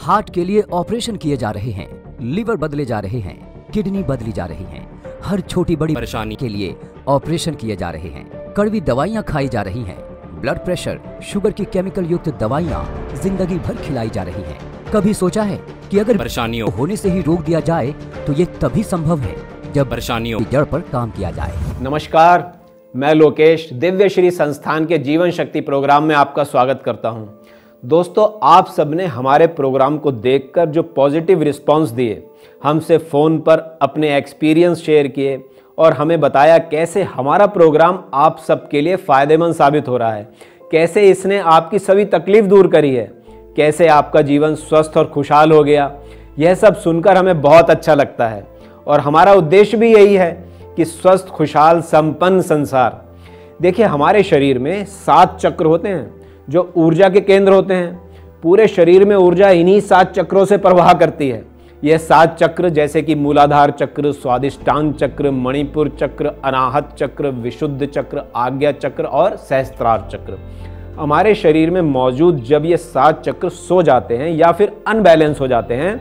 Heart के लिए operation किए जा रहे हैं, लिवर बदले जा रहे हैं, किडनी बदली जा रही हैं। हर छोटी बड़ी परेशानी के लिए ऑपरेशन किए जा रहे हैं। कड़वी दवाइयाँ खाई जा रही हैं। ब्लड प्रेशर, शुगर की केमिकल युक्त दवाइयाँ जिंदगी भर खिलाई जा रही हैं। कभी सोचा है कि अगर परेशानियों होने से ही रोक दिया जाए तो ये तभी संभव है जब परेशानियों की जड़ पर काम किया जाए। नमस्कार, मैं लोकेश दिव्य श्री संस्थान के जीवन शक्ति प्रोग्राम में आपका स्वागत करता हूं। दोस्तों, आप सबने हमारे प्रोग्राम को देखकर जो पॉजिटिव रिस्पांस दिए, हमसे फ़ोन पर अपने एक्सपीरियंस शेयर किए और हमें बताया कैसे हमारा प्रोग्राम आप सबके लिए फ़ायदेमंद साबित हो रहा है, कैसे इसने आपकी सभी तकलीफ दूर करी है, कैसे आपका जीवन स्वस्थ और खुशहाल हो गया। यह सब सुनकर हमें बहुत अच्छा लगता है और हमारा उद्देश्य भी यही है कि स्वस्थ, खुशहाल, संपन्न संसार। देखिए, हमारे शरीर में 7 चक्र होते हैं जो ऊर्जा के केंद्र होते हैं। पूरे शरीर में ऊर्जा इन्हीं 7 चक्रों से प्रवाह करती है। यह 7 चक्र जैसे कि मूलाधार चक्र, स्वादिष्टान चक्र, मणिपुर चक्र, अनाहत चक्र, विशुद्ध चक्र, आज्ञा चक्र और सहस्त्रार चक्र हमारे शरीर में मौजूद। जब ये 7 चक्र सो जाते हैं या फिर अनबैलेंस हो जाते हैं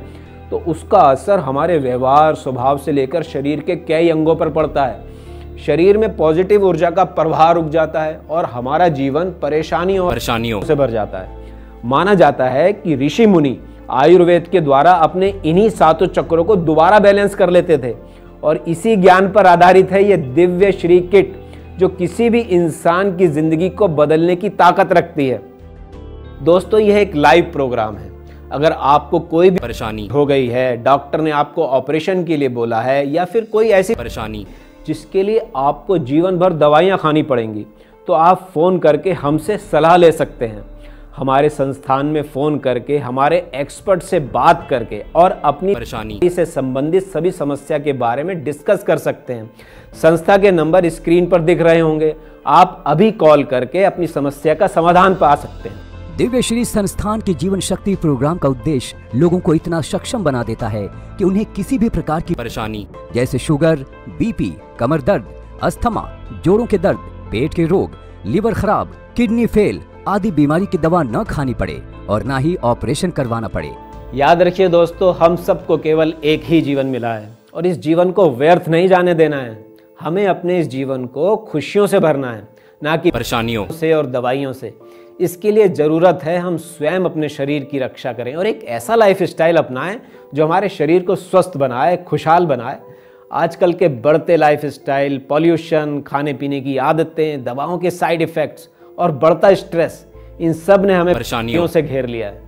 तो उसका असर हमारे व्यवहार, स्वभाव से लेकर शरीर के कई अंगों पर पड़ता है। शरीर में पॉजिटिव ऊर्जा का प्रवाह रुक जाता है और हमारा जीवन परेशानियों से भर जाता है। माना जाता है कि ऋषि मुनि आयुर्वेद के द्वारा अपने इन्हीं 7 चक्रों को दोबारा बैलेंस कर लेते थे और इसी ज्ञान पर आधारित है ये दिव्य श्री किट, जो किसी भी इंसान की जिंदगी को बदलने की ताकत रखती है। दोस्तों, यह एक लाइव प्रोग्राम है। अगर आपको कोई भी परेशानी हो गई है, डॉक्टर ने आपको ऑपरेशन के लिए बोला है या फिर कोई ऐसी परेशानी जिसके लिए आपको जीवन भर दवाइयाँ खानी पड़ेंगी, तो आप फ़ोन करके हमसे सलाह ले सकते हैं। हमारे संस्थान में फ़ोन करके हमारे एक्सपर्ट से बात करके और अपनी परेशानी से संबंधित सभी समस्या के बारे में डिस्कस कर सकते हैं। संस्था के नंबर स्क्रीन पर दिख रहे होंगे, आप अभी कॉल करके अपनी समस्या का समाधान पा सकते हैं। दिव्य श्री संस्थान के जीवन शक्ति प्रोग्राम का उद्देश्य लोगों को इतना सक्षम बना देता है कि उन्हें किसी भी प्रकार की परेशानी जैसे शुगर, बीपी, कमर दर्द, अस्थमा, जोड़ों के दर्द, पेट के रोग, लिवर खराब, किडनी फेल आदि बीमारी की दवा न खानी पड़े और न ही ऑपरेशन करवाना पड़े। याद रखिए दोस्तों, हम सबको केवल एक ही जीवन मिला है और इस जीवन को व्यर्थ नहीं जाने देना है। हमें अपने इस जीवन को खुशियों से भरना है, ना कि परेशानियों से और दवाइयों से। इसके लिए ज़रूरत है हम स्वयं अपने शरीर की रक्षा करें और एक ऐसा लाइफ स्टाइल अपनाएं जो हमारे शरीर को स्वस्थ बनाए, खुशहाल बनाए। आजकल के बढ़ते लाइफ स्टाइल, पॉल्यूशन, खाने पीने की आदतें, दवाओं के साइड इफ़ेक्ट्स और बढ़ता स्ट्रेस, इन सब ने हमें परेशानियों से घेर लिया है।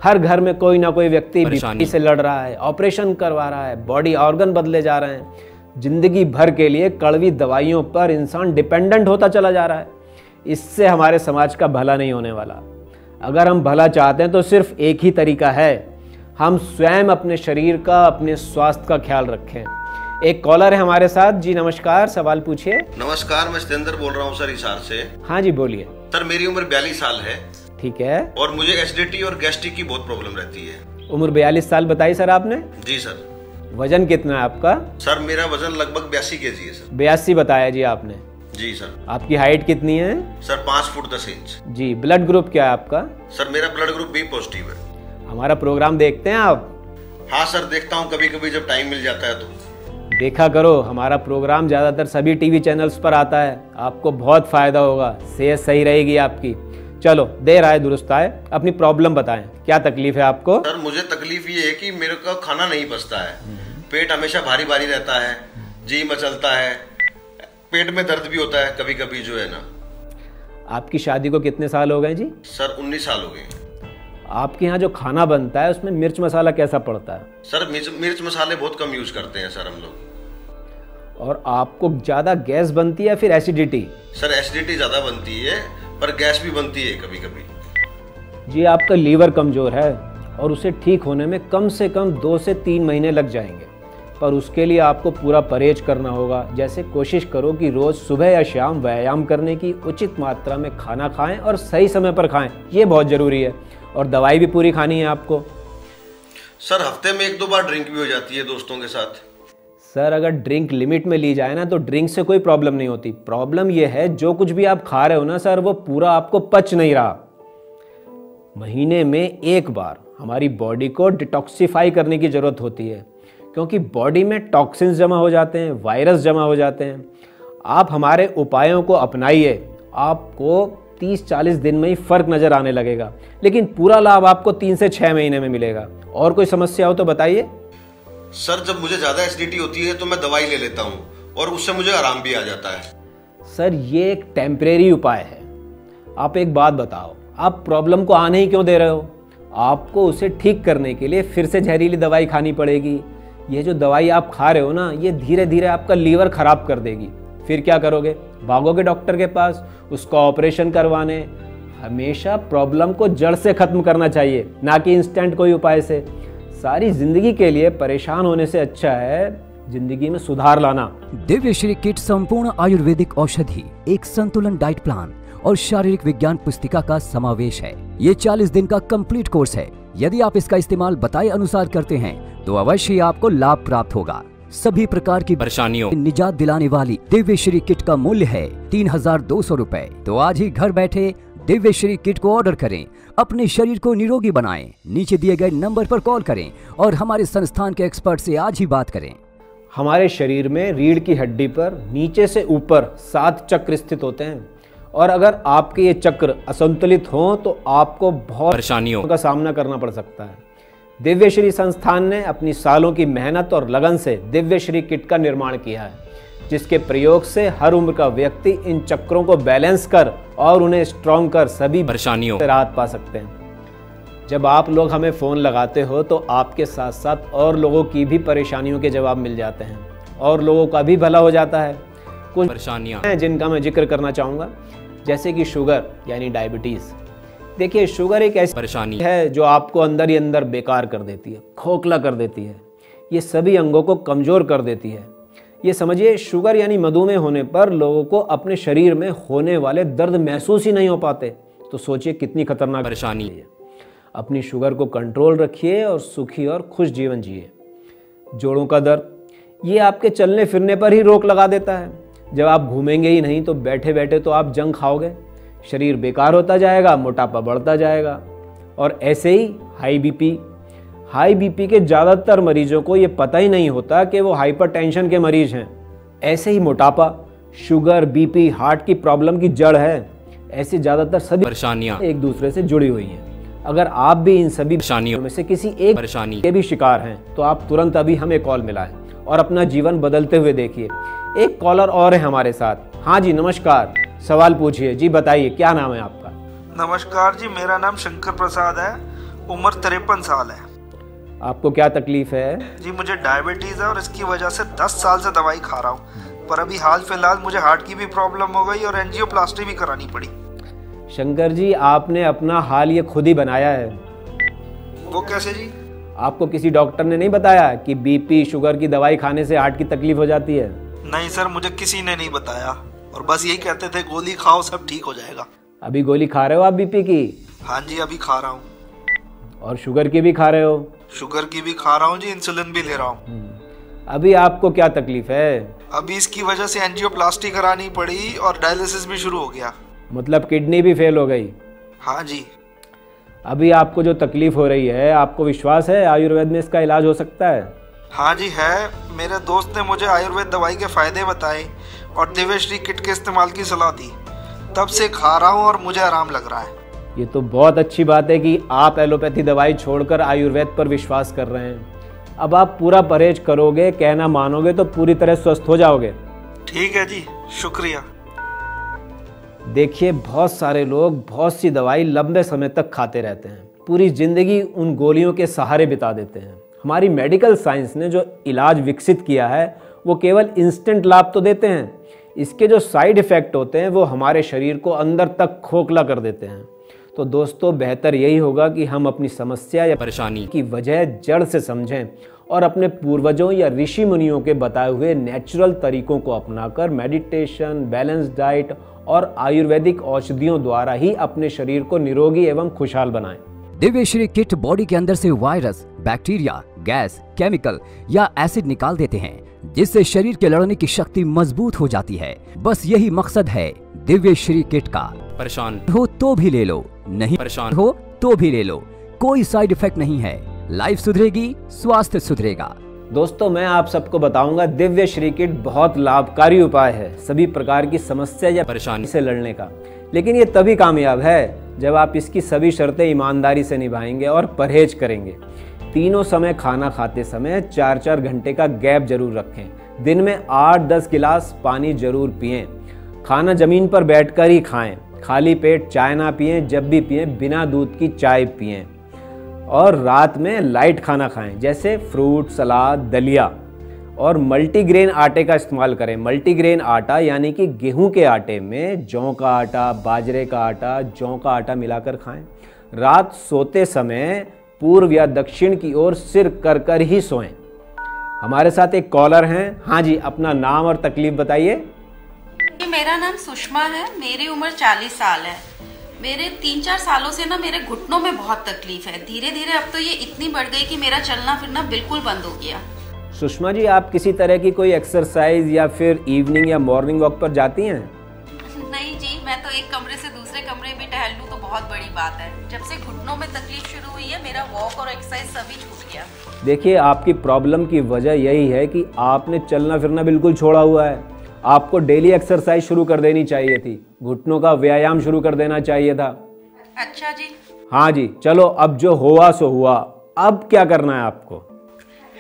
हर घर में कोई ना कोई व्यक्ति बीमारी से लड़ रहा है, ऑपरेशन करवा रहा है, बॉडी ऑर्गन बदले जा रहे हैं। जिंदगी भर के लिए कड़वी दवाइयों पर इंसान डिपेंडेंट होता चला जा रहा है। इससे हमारे समाज का भला नहीं होने वाला। अगर हम भला चाहते हैं तो सिर्फ एक ही तरीका है, हम स्वयं अपने शरीर का, अपने स्वास्थ्य का ख्याल रखें। एक कॉलर है हमारे साथ। जी नमस्कार, सवाल पूछिए। नमस्कार, मैं सतेंद्र बोल रहा हूँ सर, हिसार से। हाँ जी, बोलिए। सर, मेरी उम्र 42 साल है। ठीक है। और मुझे एसिडिटी और गैस्ट्रिक की बहुत प्रॉब्लम रहती है। उम्र 42 साल बताई सर आपने? जी सर। वजन कितना है आपका? सर, मेरा वजन लगभग 82 kg है सर। 82 बताया जी आपने? जी सर। आपकी हाइट कितनी है? Sir 5 foot 10 inch. जी। ब्लड ग्रुप क्या है आपका? सर, मेरा ब्लड ग्रुप बी पॉजिटिव है। हमारा प्रोग्राम देखते हैं आप? हाँ सर, देखता हूँ कभी कभी जब टाइम मिल जाता है तो। देखा करो, हमारा प्रोग्राम ज़्यादातर सभी टीवी चैनल्स पर आता है। आपको बहुत फ़ायदा होगा, सेहत सही रहेगी आपकी। चलो, देर आए दुरुस्त आए, अपनी प्रॉब्लम बताएं, क्या तकलीफ है आपको? सर, मुझे तकलीफ ये है कि मेरे का खाना नहीं पचता है। पेट हमेशा भारी भारी रहता है, जी मचलता है, पेट में दर्द भी होता है कभी कभी जो है ना। आपकी शादी को कितने साल हो गए जी? सर 19 साल हो गए। आपके यहाँ जो खाना बनता है उसमें मिर्च मसाला कैसा पड़ता है? सर, मिर्च मसाले बहुत कम यूज करते हैं सर हम लोग। और आपको ज़्यादा गैस बनती है फिर एसिडिटी? सर, एसिडिटी ज़्यादा बनती है पर गैस भी बनती है कभी कभी। जी, आपका लीवर कमज़ोर है और उसे ठीक होने में कम से कम 2 से 3 महीने लग जाएंगे, पर उसके लिए आपको पूरा परहेज करना होगा। जैसे कोशिश करो कि रोज़ सुबह या शाम व्यायाम करने की, उचित मात्रा में खाना खाएं और सही समय पर खाएं, ये बहुत ज़रूरी है। और दवाई भी पूरी खानी है आपको। सर, हफ्ते में 1-2 बार ड्रिंक भी हो जाती है दोस्तों के साथ। सर, अगर ड्रिंक लिमिट में ली जाए ना तो ड्रिंक से कोई प्रॉब्लम नहीं होती। प्रॉब्लम यह है जो कुछ भी आप खा रहे हो ना सर, वो पूरा आपको पच नहीं रहा। महीने में 1 बार हमारी बॉडी को डिटॉक्सिफाई करने की ज़रूरत होती है, क्योंकि बॉडी में टॉक्सिन्स जमा हो जाते हैं, वायरस जमा हो जाते हैं। आप हमारे उपायों को अपनाइए, आपको 30-40 दिन में ही फ़र्क नज़र आने लगेगा, लेकिन पूरा लाभ आपको 3 से 6 महीने में मिलेगा। और कोई समस्या हो तो बताइए। सर, जब मुझे ज़्यादा एसिडिटी होती है तो मैं दवाई ले लेता हूँ और उससे मुझे आराम भी आ जाता है। सर, ये एक टेम्परेरी उपाय है। आप एक बात बताओ, आप प्रॉब्लम को आने ही क्यों दे रहे हो? आपको उसे ठीक करने के लिए फिर से जहरीली दवाई खानी पड़ेगी। ये जो दवाई आप खा रहे हो ना, ये धीरे धीरे आपका लीवर खराब कर देगी। फिर क्या करोगे? भागोगे डॉक्टर के पास, उसका ऑपरेशन करवाने। हमेशा प्रॉब्लम को जड़ से खत्म करना चाहिए, ना कि इंस्टेंट कोई उपाय से। सारी जिंदगी के लिए परेशान होने से अच्छा है जिंदगी में सुधार लाना। दिव्यश्री किट संपूर्ण आयुर्वेदिक औषधि, एक संतुलन डाइट प्लान और शारीरिक विज्ञान पुस्तिका का समावेश है। ये 40 दिन का कंप्लीट कोर्स है। यदि आप इसका इस्तेमाल बताए अनुसार करते हैं तो अवश्य ही आपको लाभ प्राप्त होगा। सभी प्रकार की परेशानियों निजात दिलाने वाली दिव्यश्री किट का मूल्य है 3200 रुपए। तो आज ही घर बैठे दिव्यश्री किट को ऑर्डर करें, अपने शरीर को निरोगी बनाएं। नीचे दिए गए नंबर पर कॉल करें और हमारे संस्थान के एक्सपर्ट से आज ही बात करें। हमारे शरीर में रीढ़ की हड्डी पर नीचे से ऊपर 7 चक्र स्थित होते हैं, और अगर आपके ये चक्र असंतुलित हों तो आपको बहुत परेशानियों का सामना करना पड़ सकता है। दिव्यश्री संस्थान ने अपनी सालों की मेहनत और लगन से दिव्यश्री किट का निर्माण किया है, जिसके प्रयोग से हर उम्र का व्यक्ति इन चक्रों को बैलेंस कर और उन्हें स्ट्रॉन्ग कर सभी परेशानियों से राहत पा सकते हैं। जब आप लोग हमें फ़ोन लगाते हो तो आपके साथ साथ और लोगों की भी परेशानियों के जवाब मिल जाते हैं और लोगों का भी भला हो जाता है। कुछ परेशानियां हैं जिनका मैं जिक्र करना चाहूँगा, जैसे कि शुगर यानी डायबिटीज़। देखिए, शुगर एक ऐसी परेशानी है जो आपको अंदर ही अंदर बेकार कर देती है, खोखला कर देती है। ये सभी अंगों को कमज़ोर कर देती है। ये समझिए, शुगर यानी मधुमेह होने पर लोगों को अपने शरीर में होने वाले दर्द महसूस ही नहीं हो पाते। तो सोचिए कितनी खतरनाक परेशानी है। अपनी शुगर को कंट्रोल रखिए और सुखी और खुश जीवन जिए। जोड़ों का दर्द, ये आपके चलने फिरने पर ही रोक लगा देता है। जब आप घूमेंगे ही नहीं तो बैठे बैठे तो आप जंक खाओगे, शरीर बेकार होता जाएगा, मोटापा बढ़ता जाएगा। और ऐसे ही हाई बीपी के ज़्यादातर मरीजों को ये पता ही नहीं होता कि वो हाइपरटेंशन के मरीज हैं। ऐसे ही मोटापा, शुगर, बीपी हार्ट की प्रॉब्लम की जड़ है। ऐसी ज़्यादातर सभी परेशानियां एक दूसरे से जुड़ी हुई हैं। अगर आप भी इन सभी परेशानियों में से किसी एक परेशानी के भी शिकार हैं तो आप तुरंत अभी हमें कॉल मिलाएं और अपना जीवन बदलते हुए देखिए। एक कॉलर और है हमारे साथ। हाँ जी, नमस्कार, सवाल पूछिए। जी बताइए, क्या नाम है आपका? नमस्कार जी, मेरा नाम शंकर प्रसाद है, उम्र 53 साल है। आपको क्या तकलीफ है? जी, मुझे डायबिटीज़ है और इसकी वजह से 10 साल से दवाई खा रहा हूँ, पर अभी हाल फिलहाल मुझे हार्ट की भी प्रॉब्लम हो गई और एंजियोप्लास्टी भी करानी पड़ी। शंकर जी, आपने अपना हाल ये खुद ही बनाया है। वो कैसे जी? आपको किसी डॉक्टर ने नहीं बताया कि बीपी शुगर की दवाई खाने से हार्ट की तकलीफ हो जाती है? नहीं सर, मुझे किसी ने नहीं बताया, और बस यही कहते थे गोली खाओ सब ठीक हो जाएगा। अभी गोली खा रहे हो आप बीपी की? हाँ जी, अभी खा रहा हूँ। और शुगर की भी खा रहे हो? शुगर की भी खा रहा हूँ जी, इंसुलिन भी ले रहा हूँ। अभी आपको क्या तकलीफ है? अभी इसकी वजह से एंजियोप्लास्टी करानी पड़ी और डायलिसिस भी शुरू हो गया। मतलब किडनी भी फेल हो गई? हाँ जी। अभी आपको जो तकलीफ हो रही है, आपको विश्वास है आयुर्वेद में इसका इलाज हो सकता है? हाँ जी है। मेरे दोस्त ने मुझे आयुर्वेद दवाई के फायदे बताए और दिव्यश्री किट के इस्तेमाल की सलाह दी, तब से खा रहा हूँ और मुझे आराम लग रहा है। ये तो बहुत अच्छी बात है कि आप एलोपैथी दवाई छोड़कर आयुर्वेद पर विश्वास कर रहे हैं। अब आप पूरा परहेज करोगे, कहना मानोगे तो पूरी तरह स्वस्थ हो जाओगे। ठीक है जी, शुक्रिया। देखिए, बहुत सारे लोग बहुत सी दवाई लंबे समय तक खाते रहते हैं, पूरी जिंदगी उन गोलियों के सहारे बिता देते हैं। हमारी मेडिकल साइंस ने जो इलाज विकसित किया है वो केवल इंस्टेंट लाभ तो देते हैं, इसके जो साइड इफ़ेक्ट होते हैं वो हमारे शरीर को अंदर तक खोखला कर देते हैं। तो दोस्तों, बेहतर यही होगा कि हम अपनी समस्या या परेशानी की वजह जड़ से समझें और अपने पूर्वजों या ऋषि मुनियों के बताए हुए नेचुरल तरीकों को अपनाकर मेडिटेशन, बैलेंस डाइट और आयुर्वेदिक औषधियों द्वारा ही अपने शरीर को निरोगी एवं खुशहाल बनाएं। दिव्यश्री किट बॉडी के अंदर से वायरस, बैक्टीरिया, गैस, केमिकल या एसिड निकाल देते हैं, जिससे शरीर के लड़ने की शक्ति मजबूत हो जाती है। बस यही मकसद है दिव्यश्री किट का। परेशान हो तो भी ले लो, नहीं परेशान हो तो भी ले लो, कोई साइड इफेक्ट नहीं है। लाइफ सुधरेगी, स्वास्थ्य सुधरेगा। दोस्तों, मैं आप सबको बताऊंगा दिव्य श्री किट बहुत लाभकारी उपाय है सभी प्रकार की समस्या या परेशानी से लड़ने का। लेकिन ये तभी कामयाब है जब आप इसकी सभी शर्तें ईमानदारी से निभाएंगे और परहेज करेंगे। तीनों समय खाना खाते समय 4-4 घंटे का गैप जरूर रखें। दिन में 8-10 गिलास पानी जरूर पिएं। खाना जमीन पर बैठकर ही खाएं। खाली पेट चाय ना पिएं। जब भी पिएं बिना दूध की चाय पिएं। और रात में लाइट खाना खाएं, जैसे फ्रूट, सलाद, दलिया। और मल्टीग्रेन आटे का इस्तेमाल करें। मल्टीग्रेन आटा यानी कि गेहूं के आटे में जौ का आटा, बाजरे का आटा, जौ का आटा मिलाकर खाएं। रात सोते समय पूर्व या दक्षिण की ओर सिर कर कर ही सोएं। हमारे साथ एक कॉलर हैं। हाँ जी, अपना नाम और तकलीफ बताइए। मेरा नाम सुषमा है। मेरी उम्र 40 साल है। मेरे 3-4 सालों से ना मेरे घुटनों में बहुत तकलीफ है। धीरे धीरे अब तो ये इतनी बढ़ गई कि मेरा चलना फिरना बिल्कुल बंद हो गया। सुषमा जी, आप किसी तरह की कोई एक्सरसाइज या फिर इवनिंग या मॉर्निंग वॉक पर जाती हैं? नहीं जी, मैं तो एक कमरे से दूसरे कमरे भी टहल लूं तो बहुत बड़ी बात है। जब से घुटनों में तकलीफ शुरू हुई है मेरा वॉक और एक्सरसाइज सभी छूट गया। देखिए, आपकी प्रॉब्लम की वजह यही है कि आपने चलना फिरना बिल्कुल छोड़ा हुआ है। आपको डेली एक्सरसाइज शुरू कर देनी चाहिए थी। घुटनों का व्यायाम शुरू कर देना चाहिए था। अच्छा जी। हाँ जी, चलो अब जो हुआ सो हुआ। अब क्या करना है आपको?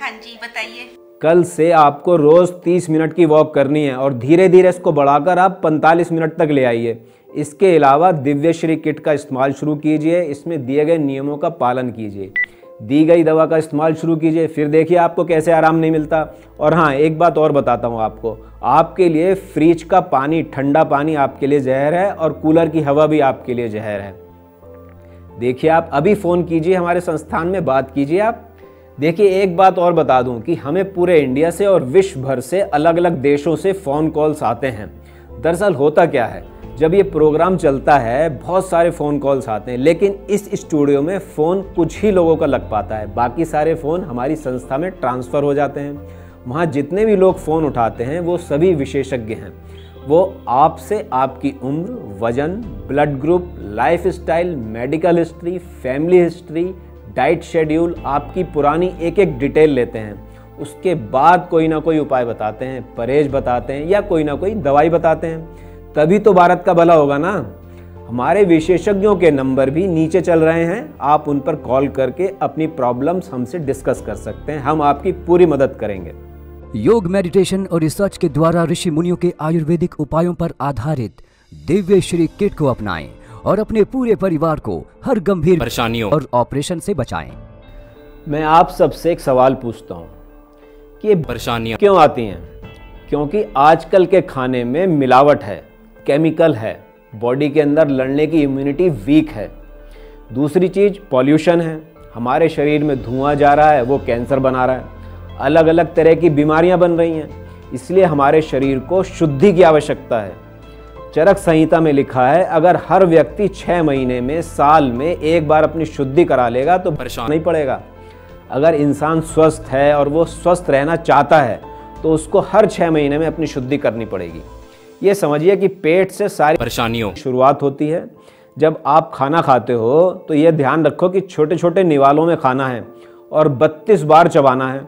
हाँ जी, बताइए। कल से आपको रोज 30 मिनट की वॉक करनी है और धीरे धीरे इसको बढ़ाकर आप 45 मिनट तक ले आइए। इसके अलावा दिव्य श्री किट का इस्तेमाल शुरू कीजिए। इसमें दिए गए नियमों का पालन कीजिए। दी गई दवा का इस्तेमाल शुरू कीजिए। फिर देखिए आपको कैसे आराम नहीं मिलता। और हाँ, एक बात और बताता हूँ आपको। आपके लिए फ्रिज का पानी, ठंडा पानी आपके लिए जहर है और कूलर की हवा भी आपके लिए जहर है। देखिए, आप अभी फ़ोन कीजिए, हमारे संस्थान में बात कीजिए आप। देखिए, एक बात और बता दूं कि हमें पूरे इंडिया से और विश्व भर से अलग अलग देशों से फ़ोन कॉल्स आते हैं। दरअसल होता क्या है, जब ये प्रोग्राम चलता है बहुत सारे फ़ोन कॉल्स आते हैं, लेकिन इस स्टूडियो में फ़ोन कुछ ही लोगों का लग पाता है। बाकी सारे फ़ोन हमारी संस्था में ट्रांसफ़र हो जाते हैं। वहाँ जितने भी लोग फ़ोन उठाते हैं वो सभी विशेषज्ञ हैं। वो आपसे आपकी उम्र, वजन, blood group, life style, medical history, family history, diet schedule, आपकी पुरानी एक एक डिटेल लेते हैं। उसके बाद कोई ना कोई उपाय बताते हैं, परहेज बताते हैं या कोई ना कोई दवाई बताते हैं। तभी तो भारत का भला होगा ना। हमारे विशेषज्ञों के नंबर भी नीचे चल रहे हैं। आप उन पर कॉल करके अपनी प्रॉब्लम्स हमसे डिस्कस कर सकते हैं। हम आपकी पूरी मदद करेंगे। योग, मेडिटेशन और रिसर्च के द्वारा ऋषि मुनियों के आयुर्वेदिक उपायों पर आधारित दिव्य श्री किट को अपनाएं और अपने पूरे परिवार को हर गंभीर परेशानियों और ऑपरेशन से बचाएं। मैं आप सबसे एक सवाल पूछता हूँ कि ये परेशानियाँ क्यों आती हैं? क्योंकि आजकल के खाने में मिलावट है, केमिकल है, बॉडी के अंदर लड़ने की इम्यूनिटी वीक है। दूसरी चीज़ पॉल्यूशन है। हमारे शरीर में धुआं जा रहा है, वो कैंसर बना रहा है। अलग अलग तरह की बीमारियां बन रही हैं। इसलिए हमारे शरीर को शुद्धि की आवश्यकता है। चरक संहिता में लिखा है, अगर हर व्यक्ति 6 महीने में, साल में एक बार अपनी शुद्धि करा लेगा तो परेशान नहीं पड़ेगा। अगर इंसान स्वस्थ है और वो स्वस्थ रहना चाहता है तो उसको हर 6 महीने में अपनी शुद्धि करनी पड़ेगी। ये समझिए कि पेट से सारी परेशानियों की शुरुआत होती है। जब आप खाना खाते हो तो ये ध्यान रखो कि छोटे छोटे निवालों में खाना है और 32 बार चबाना है।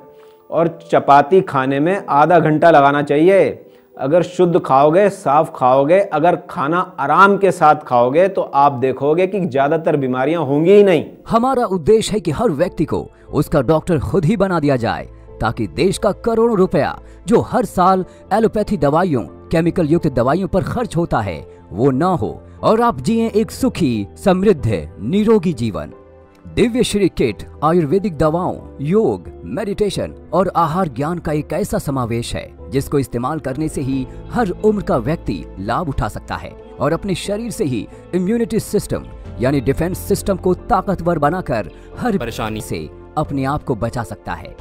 और चपाती खाने में आधा घंटा लगाना चाहिए। अगर शुद्ध खाओगे, साफ खाओगे, अगर खाना आराम के साथ खाओगे तो आप देखोगे कि ज्यादातर बीमारियां होंगी ही नहीं। हमारा उद्देश्य है कि हर व्यक्ति को उसका डॉक्टर खुद ही बना दिया जाए, ताकि देश का करोड़ों रुपया जो हर साल एलोपैथी दवाइयों, केमिकल युक्त दवाइयों पर खर्च होता है वो ना हो और आप जिए एक सुखी, समृद्ध, निरोगी जीवन। दिव्य श्री किट आयुर्वेदिक दवाओं, योग, मेडिटेशन और आहार ज्ञान का एक ऐसा समावेश है जिसको इस्तेमाल करने से ही हर उम्र का व्यक्ति लाभ उठा सकता है और अपने शरीर से ही इम्यूनिटी सिस्टम यानी डिफेंस सिस्टम को ताकतवर बनाकर हर परेशानी से अपने आप को बचा सकता है।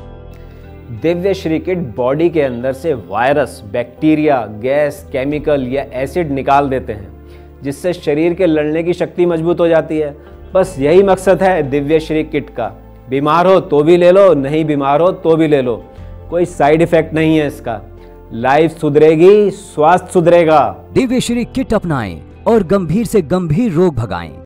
दिव्य श्री किट बॉडी के अंदर से वायरस, बैक्टीरिया, गैस, केमिकल या एसिड निकाल देते हैं, जिससे शरीर के लड़ने की शक्ति मजबूत हो जाती है। बस यही मकसद है दिव्य श्री किट का। बीमार हो तो भी ले लो, नहीं बीमार हो तो भी ले लो, कोई साइड इफेक्ट नहीं है इसका। लाइफ सुधरेगी, स्वास्थ्य सुधरेगा। दिव्य श्री किट अपनाएं और गंभीर से गंभीर रोग भगाएं।